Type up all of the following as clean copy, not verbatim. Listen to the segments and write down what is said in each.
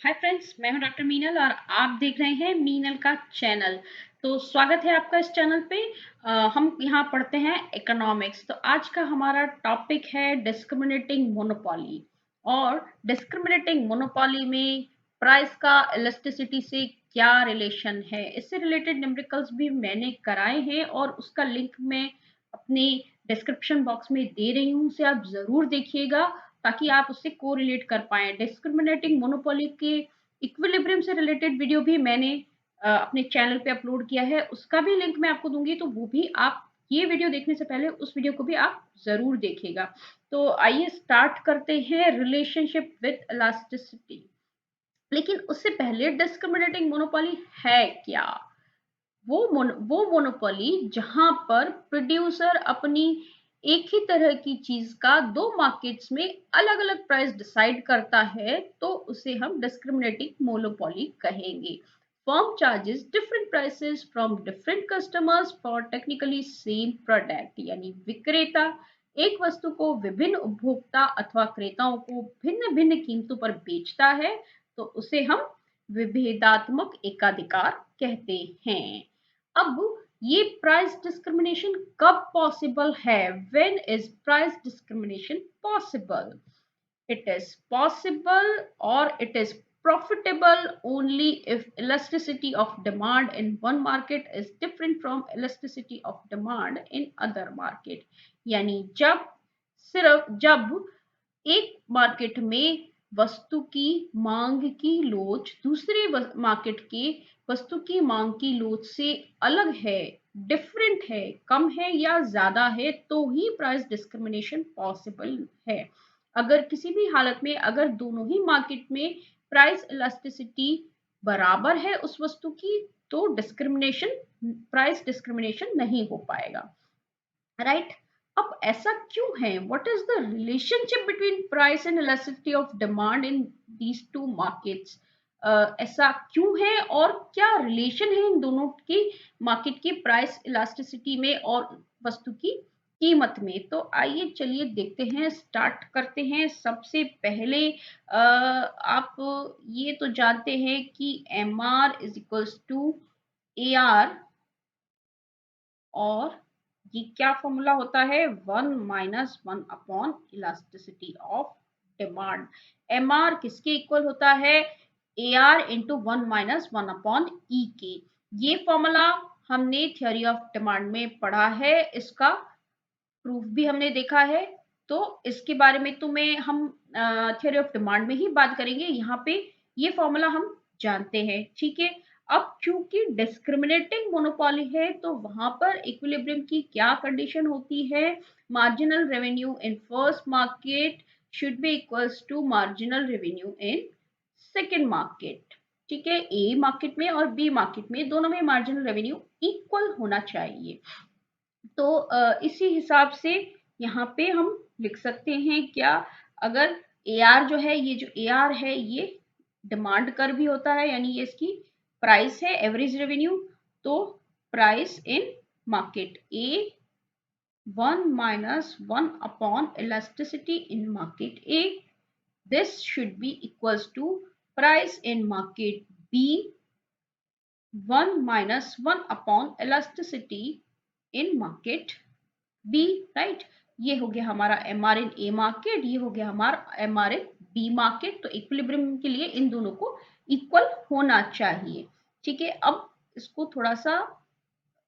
Hi friends, मैं हूं doctor Meenal और आप देख रहे हैं मीनल का चैनल। तो स्वागत है आपका इस चैनल पे। हम यहाँ पढ़ते हैं इकोनॉमिक्स। तो आज का हमारा टॉपिक है डिस्क्रिमिनेटिंग मोनोपोली। और डिस्क्रिमिनेटिंग मोनोपोली में प्राइस का इलास्टिसिटी से क्या रिलेशन है, इससे रिलेटेड न्यूमेरिकल्स भी मैंने कराए हैं और उसका लिंक मैं अपने डिस्क्रिप्शन बॉक्स में दे रही हूँ, उसे आप जरूर देखिएगा ताकि आप उससे कोरिलेट कर पाएं। डिस्क्रिमिनेटिंग मोनोपोली के इक्विलिब्रियम से रिलेटेड वीडियो भी मैंने अपने चैनल पे अपलोड किया है, उसका भी लिंक मैं आपको दूंगी, तो वो भी आप ये वीडियो देखने से पहले उस वीडियो को भी आप जरूर देखिएगा। तो आइए स्टार्ट करते हैं रिलेशनशिप विद इलास्टिसिटी। लेकिन उससे पहले डिस्क्रिमिनेटिंग मोनोपोली है क्या? वो मोनोपोली जहां पर प्रोड्यूसर अपनी एक ही तरह की चीज का दो मार्केट्स में अलग अलग प्राइस डिसाइड करता है, तो उसे हम डिस्क्रिमिनेटिंग मोनोपोली कहेंगे। Firm charges different prices from different customers for technically same product, यानी विक्रेता एक वस्तु को विभिन्न उपभोक्ता अथवा क्रेताओं को भिन्न भिन्न कीमतों पर बेचता है, तो उसे हम विभेदात्मक एकाधिकार कहते हैं। अब ये प्राइस डिस्क्रिमिनेशन कब पॉसिबल है? When is price discrimination possible? It is possible or it is profitable only if elasticity of demand in one market is different from elasticity of demand in other market। यानी जब एक market में वस्तु की मांग की लोच दूसरे मार्केट के वस्तु की मांग की लोच से अलग है, डिफरेंट है, कम है या ज्यादा है, तो ही प्राइस डिस्क्रिमिनेशन पॉसिबल है। अगर किसी भी हालत में अगर दोनों ही मार्केट में प्राइस इलास्टिसिटी बराबर है उस वस्तु की, तो प्राइस डिस्क्रिमिनेशन नहीं हो पाएगा, राइट? अब ऐसा क्यों है? What is the relationship between price and elasticity of demand in these two markets? ऐसा क्यों है और क्या रिलेशन है इन दोनों की मार्केट की प्राइस इलास्टिसिटी में और वस्तु की कीमत में? तो आइए चलिए देखते हैं, स्टार्ट करते हैं। सबसे पहले आप ये तो जानते हैं कि M R is equals to A R, और ये क्या फॉर्मूला होता है? 1 - 1 upon elasticity of demand. M R किसके इक्वल होता है? A R into 1 - 1 upon E K. ये फॉर्मूला हमने थ्योरी ऑफ डिमांड में पढ़ा है, इसका प्रूफ भी हमने देखा है। तो इसके बारे में तो मैं हम थ्योरी ऑफ डिमांड में ही बात करेंगे। यहाँ पे ये फॉर्मूला हम जानते हैं, ठीक है। अब क्योंकि डिस्क्रिमिनेटिंग मोनोपोली है, तो वहां पर इक्विलिब्रियम की क्या कंडीशन होती है? Marginal revenue in first market should be equals to marginal revenue in second market, ठीक है। ए मार्केट में और बी मार्केट में दोनों में मार्जिनल रेवेन्यू इक्वल होना चाहिए। तो इसी हिसाब से यहाँ पे हम लिख सकते हैं क्या? अगर ए आर जो है, ये जो ए आर है ये डिमांड कर भी होता है, यानी ये इसकी प्राइस है, एवरेज रेवेन्यू। तो price in market A 1 - 1 upon elasticity in market A, this should be equals to price in market B 1 - 1 upon elasticity in market B, right? ये हो गया हमारा M R in A market, ये हो गया हमारा M R in B market. तो equilibrium के लिए इन दोनों को इक्वल होना चाहिए, ठीक है। अब इसको थोड़ा सा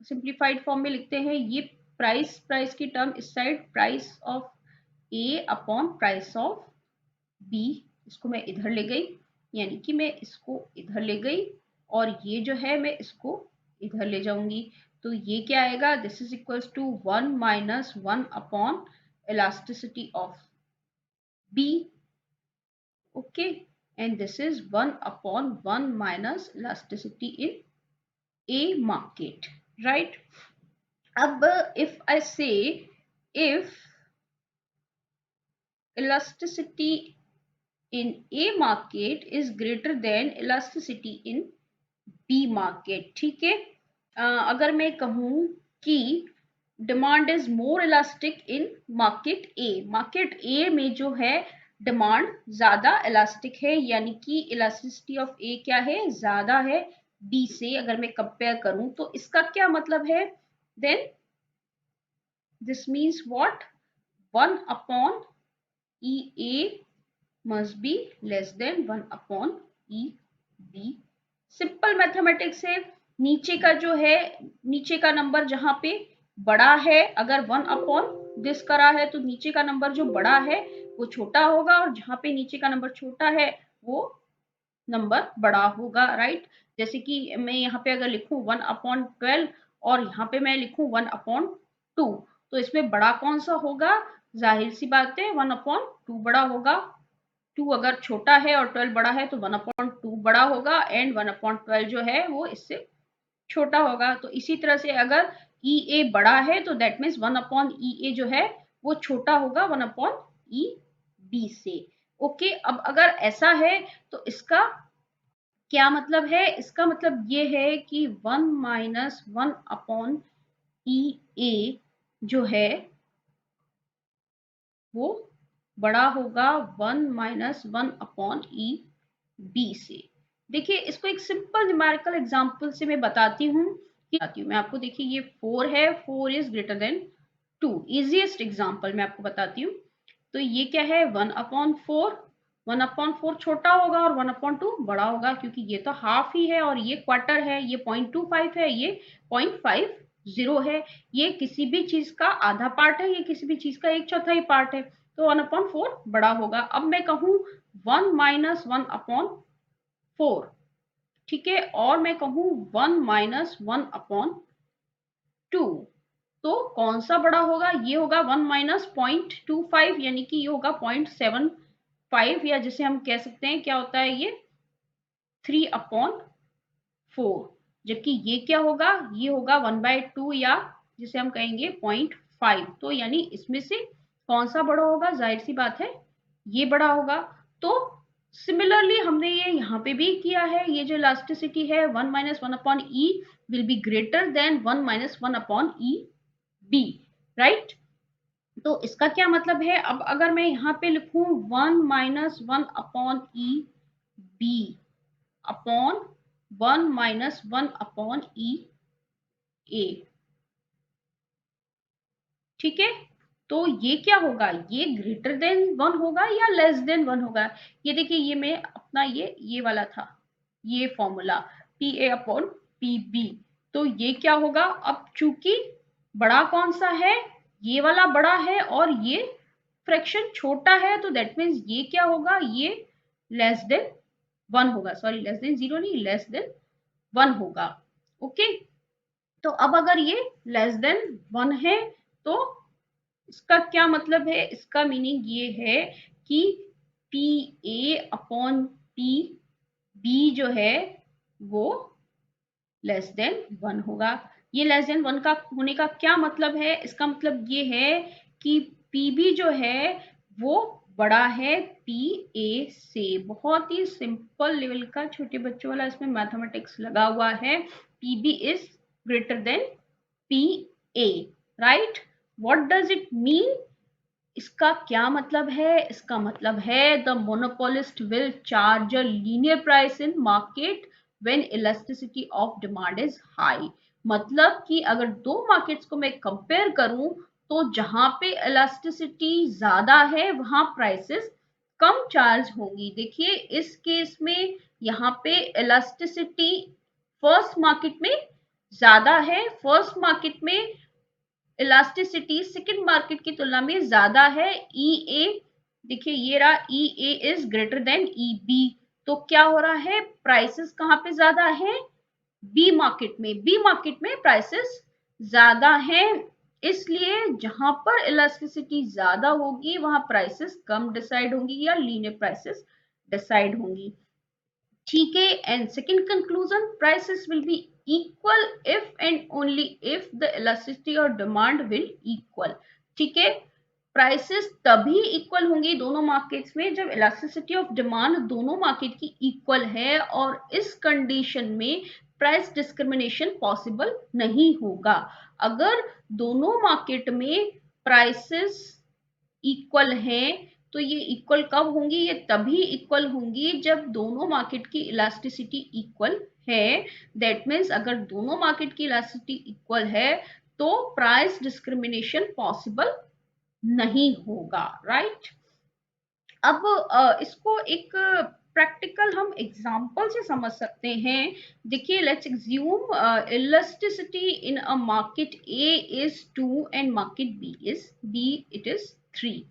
सिंप्लीफाइड फॉर्म में लिखते हैं। ये प्राइस की टर्म इस side, price of A upon price of B, इसको मैं इधर ले गई, यानी कि मैं इसको इधर ले गई और ये जो है मैं इसको इधर ले जाऊंगी। तो ये क्या आएगा? This is equals to 1 - 1 upon elasticity of B, okay, and this is 1 upon 1 minus elasticity in A market, right? अब if I say, if elasticity in A market is greater than elasticity in B market, ठीक है। अगर मैं कहूँ कि demand is more elastic in market A, market A में जो है डिमांड ज्यादा इलास्टिक है, यानी कि इलास्टिसिटी ऑफ ए क्या है, ज्यादा है बी से। अगर मैं कंपेयर करूं तो इसका क्या मतलब है, then this means what, 1 upon E A must be less than 1 upon E B। Simple mathematics है। नीचे का जो है, नीचे का नंबर जहां पे बड़ा है, अगर 1 अपॉन दिस करा है तो नीचे का नंबर जो बड़ा है वो छोटा होगा, और जहां पे नीचे का नंबर छोटा है वो नंबर बड़ा होगा, राइट। जैसे कि मैं यहाँ पे अगर लिखूं 1 अपॉन 12 और यहाँ पे मैं लिखूं 1 अपॉन 2, तो इसमें बड़ा कौन सा होगा, जाहिर सी बात है 1 अपॉन 2 बड़ा होगा। 2 अगर छोटा है और 12 बड़ा है तो 1 अपॉन 2 बड़ा होगा, एंड 1 अपॉन 12 जो है वो इससे छोटा होगा। तो इसी तरह से अगर ई ए बड़ा है तो दैट मीन्स 1 अपॉन ई ए जो है वो छोटा होगा 1 अपॉन ई बी से। ओके, अब अगर ऐसा है तो इसका क्या मतलब है, इसका मतलब ये है कि 1 माइनस 1 अपॉन ई ए जो है वो बड़ा होगा 1 माइनस 1 अपॉन ई बी से। देखिए इसको एक सिंपल न्यूमेरिकल एग्जांपल से मैं बताती हूँ मैं आपको। देखिए ये 4 है, 4 is greater then 2, easiest example मैं आपको बताती हूँ। तो ये क्या है, 1 अपॉन 4, 1 अपॉन 4 छोटा होगा और 1 अपॉन 2 बड़ा होगा, क्योंकि ये तो हाफ ही है और ये क्वार्टर है, ये 0.25 है, ये 0.50 है। ये किसी भी चीज का आधा पार्ट है, ये किसी भी चीज का एक चौथाई पार्ट है, तो 1 अपॉन 4 बड़ा होगा। अब मैं कहूँ 1 माइनस 1 अपॉन 4, ठीक है, और मैं कहूँ 1 माइनस 1 अपॉन 2, तो कौन सा बड़ा होगा, ये होगा 1 माइनस 0.25, यानी कि ये होगा 0.75, या जिसे हम कह सकते हैं क्या होता है ये 3 अपॉन 4। जबकि ये क्या होगा, ये होगा 1/2, या जिसे हम कहेंगे 0.5। तो यानी इसमें से कौन सा बड़ा होगा, जाहिर सी बात है ये बड़ा होगा। तो सिमिलरली हमने ये यहाँ पे भी किया है, ये जो इलास्टिसिटी है 1 minus 1 upon E will be greater than 1 minus 1 upon E B, right. तो इसका क्या मतलब है, अब अगर मैं यहाँ पे लिखूं 1 minus 1 upon E B upon 1 minus 1 upon E A, ठीक है, तो ये क्या होगा, ये ग्रेटर देन 1 होगा या लेस देन 1 होगा। ये देखिए, ये मैं अपना ये वाला था, ये formula P A upon P B. तो ये क्या होगा, अब चूंकि बड़ा कौन सा है, ये वाला बड़ा है और ये फ्रैक्शन छोटा है, तो दैट मीन्स ये क्या होगा, ये लेस देन 1 होगा, सॉरी लेस देन 0 नहीं, लेस देन 1 होगा। ओके, तो अब अगर ये लेस देन 1 है तो इसका क्या मतलब है, इसका मीनिंग ये है कि P A upon P B जो है वो लेस देन 1 होगा। ये लेस देन 1 का होने का क्या मतलब है, इसका मतलब ये है कि पीबी जो है वो बड़ा है पी ए से। बहुत ही सिंपल लेवल का छोटे बच्चों वाला इसमें मैथमेटिक्स लगा हुआ है। PB is greater than P A, right. What does it mean, इसका क्या मतलब है, इसका मतलब है the monopolist will charge a linear price in market when elasticity of demand is high. मतलब कि अगर दो मार्केट्स को मैं कंपेयर करूं तो जहां पे इलास्टिसिटी ज्यादा है वहां प्राइसेस कम चार्ज होंगी। देखिए इस केस में यहाँ पे इलास्टिसिटी फर्स्ट मार्केट में ज्यादा है, फर्स्ट मार्केट में इलास्टिसिटी सेकंड मार्केट की तुलना में ज्यादा है। ई ए, देखिए ये रहा, E A is greater than E B. तो क्या हो रहा है, प्राइसेस कहाँ पे ज्यादा है, बी मार्केट में, बी मार्केट में प्राइसेस ज्यादा है। इसलिए जहां पर इलास्टिसिटी ज्यादा होगी वहां प्राइसेस कम डिसाइड होंगी या लीनियर प्राइसेस डिसाइड होंगी, ठीक है। And second conclusion, prices will be equal if and only if the elasticity और डिमांड will equal, ठीक है। प्राइसेस तभी इक्वल होंगी दोनों मार्केट्स में जब इलास्टिसिटी ऑफ डिमांड दोनों मार्केट की इक्वल है, और इस कंडीशन में प्राइस डिस्क्रिमिनेशन पॉसिबल नहीं होगा। अगर दोनों मार्केट में प्राइसेस इक्वल हैं तो ये इक्वल कब होंगी? ये तभी इक्वल होंगी जब दोनों मार्केट की इलास्टिसिटी इक्वल है। दैट मीन्स अगर दोनों मार्केट की इलास्टिसिटी इक्वल है तो प्राइस डिस्क्रिमिनेशन पॉसिबल नहीं होगा, राइट। अब इसको एक प्रैक्टिकल हम एग्जांपल से समझ सकते हैं। देखिए, let's assume elasticity in a market A is 2 and market B it is 3।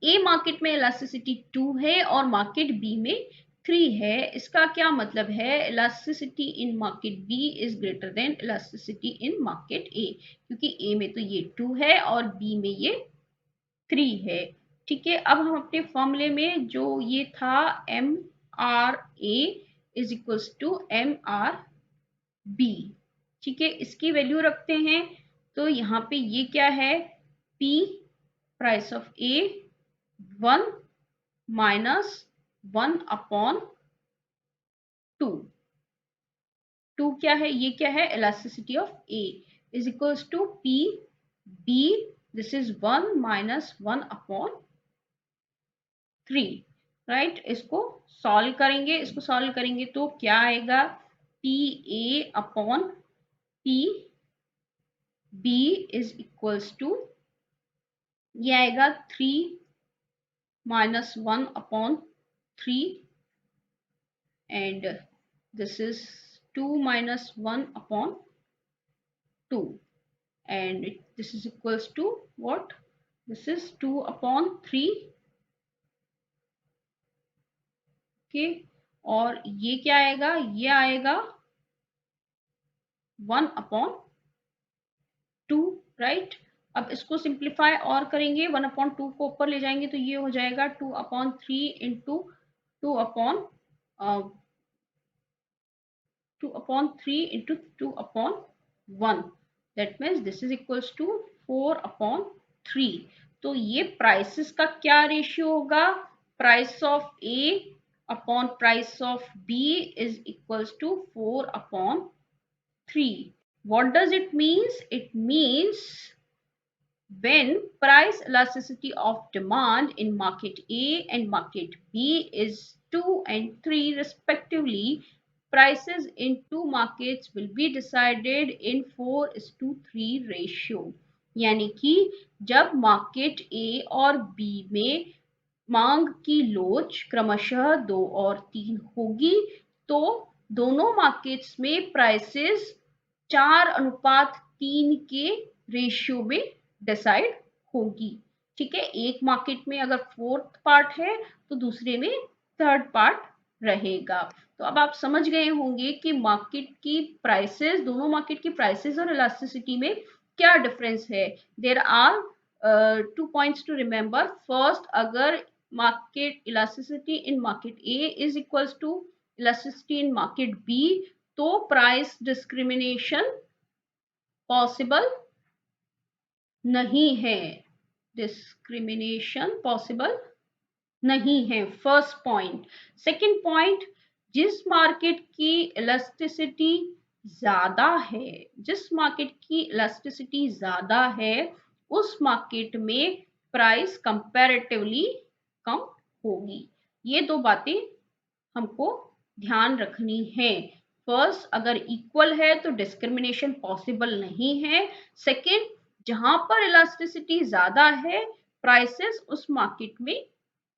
A market में इलास्टिसिटी 2 है और मार्केट बी में 3 है। इसका क्या मतलब है? Elasticity in market B is greater than elasticity in market A, क्योंकि ए में तो ये 2 है और बी में ये 3 है। ठीक है, अब हम अपने फॉर्मूले में जो ये था M R A is equals to M R B, ठीक है, इसकी वैल्यू रखते हैं। तो यहाँ पे ये क्या है? P price of A 1 minus 1 upon 2। 2 क्या है? ये क्या है? Elasticity of A is equals to P B, this is 1 minus 1 upon 3, right. इसको सॉल्व करेंगे, तो क्या आएगा? P A upon P B is equals to, ये आएगा 3 minus 1 upon 3 and this is 2 minus 1 upon 2 and this is equals to what? This is 2 upon 3, okay, और ये क्या आएगा? ये आएगा 1 अपॉन 2, राइट। अब इसको सिंप्लीफाई और करेंगे, 1 अपॉन 2 को ऊपर ले जाएंगे तो ये हो जाएगा 2 upon 3 into 2 upon 2 upon 3 into 2 upon 1, that means this is equals to 4 upon 3। तो ये प्राइसेस का क्या रेशियो होगा? Price of A upon price of B is equals to 4 upon 3। What does it means? It means when price elasticity of demand in market A and market B is 2 and 3 respectively, prices in two markets will be decided in 4:3 ratio। यानी कि जब market ए और B में मांग की लोच क्रमशः 2 और 3 होगी तो दोनों मार्केट्स में प्राइसेस 4:3 के रेशियो में डिसाइड होगी। ठीक है, एक मार्केट में अगर फोर्थ पार्ट है तो दूसरे में थर्ड पार्ट रहेगा। तो अब आप समझ गए होंगे कि मार्केट की प्राइसेस, दोनों मार्केट की प्राइसेस और इलास्टिसिटी में क्या डिफरेंस है। There are 2 points to remember. First, अगर market elasticity in market A is equals to elasticity in market B तो प्राइस डिस्क्रिमिनेशन पॉसिबल नहीं है, डिस्क्रिमिनेशन पॉसिबल नहीं है, फर्स्ट पॉइंट। सेकंड पॉइंट, जिस मार्केट की इलास्टिसिटी ज्यादा है, जिस मार्केट की इलास्टिसिटी ज्यादा है उस मार्केट में प्राइस कंपैरेटिवली कम होगी। ये दो बातें हमको ध्यान रखनी है। फर्स्ट, अगर इक्वल है तो डिस्क्रिमिनेशन पॉसिबल नहीं है। सेकंड, जहां पर इलास्टिसिटी ज्यादा है प्राइसेस उस मार्केट में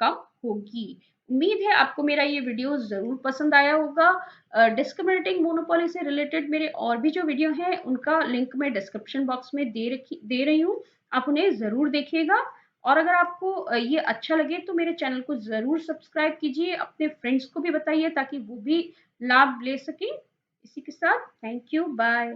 कम होगी। उम्मीद है आपको मेरा ये वीडियो जरूर पसंद आया होगा। डिस्क्रिमिनेटिंग मोनोपोली से रिलेटेड मेरे और भी जो वीडियो हैं उनका लिंक मैं डिस्क्रिप्शन बॉक्स में दे रही हूँ, आप उन्हें जरूर देखिएगा। और अगर आपको ये अच्छा लगे तो मेरे चैनल को जरूर सब्सक्राइब कीजिए, अपने फ्रेंड्स को भी बताइए ताकि वो भी लाभ ले सकें। इसी के साथ थैंक यू, बाय।